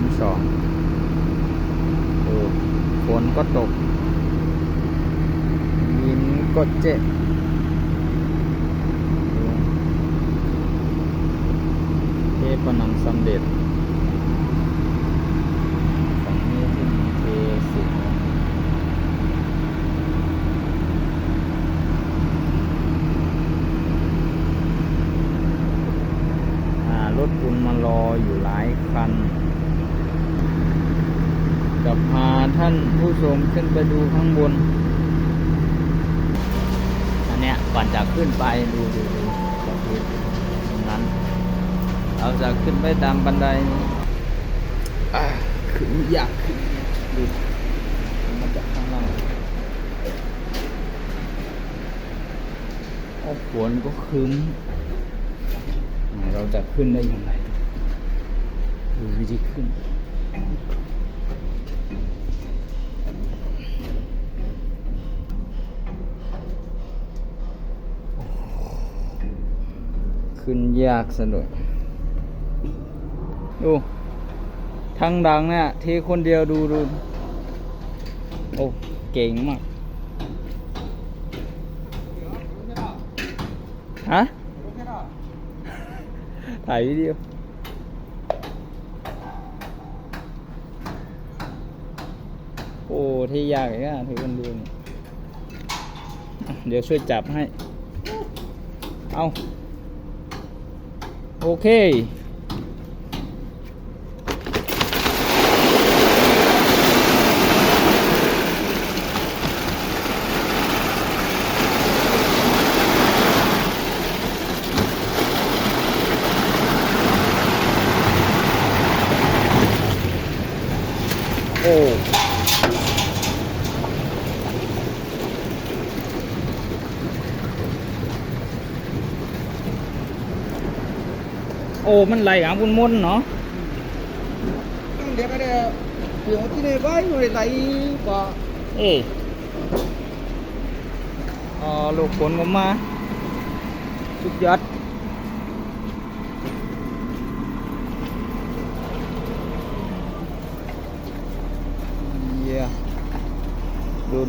2โอ้ฝนก็ตกหินก็เจ็บเทผนังสำเร็จฝั่งนี้ที่เทสิรถคุณมารออยู่หลายคันจะพาท่านผู้ชมขึ้นไปดูข้างบนอันเนี้ยก่อนจะขึ้นไปดูก็คือตรงนั้นเราจะขึ้นไปตามบันไดขึ้นยากขึ้นดูมาจากข้างล่างฝนก็ครึ้มเราจะขึ้นได้ยังไงดูวิธีขึ้นขึ้นยากซะด้วยดูทางดังเนี่ยเทคนเดียวดูโอ้เก่งมากฮะถ่ายวิดีโอโอ้ที่ยากอย่างนี้ถือคนเดียวเดี๋ยวช่วยจับให้เอาโอเคโอ้โอ้มันไหลอ่ะมุนเนาะเดี๋ยวก็ได้เดี๋ยวที่นี่ไว้หน่วยไหลก็ลูกฝนก็มาสุดยอดเยี่ยดู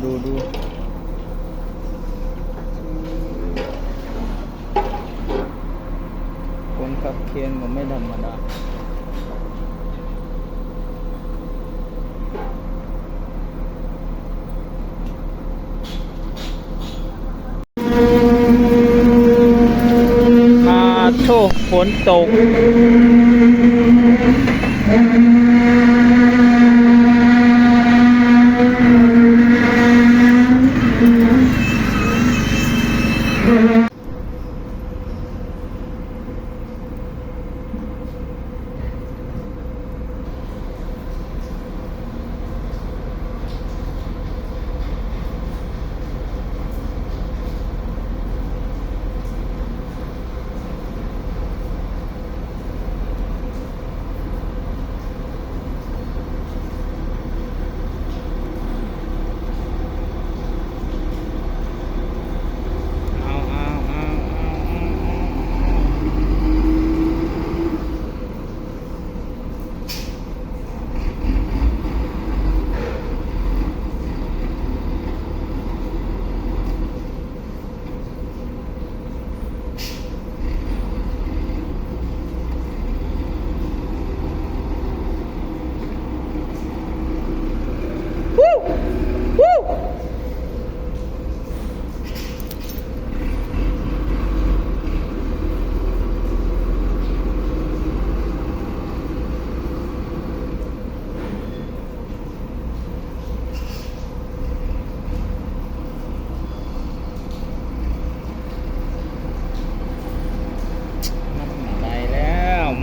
คนขับเคนก็ไม่ธรรมดาโชคฝนตก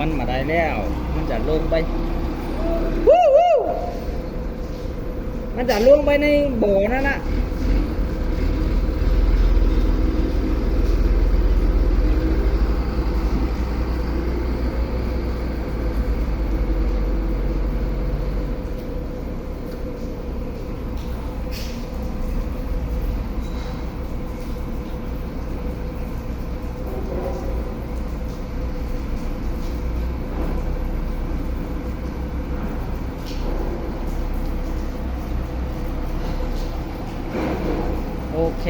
มันมาได้แล้วมันจะลงไปมันจะลงไปในบ่อนั่นน่ะ โ เค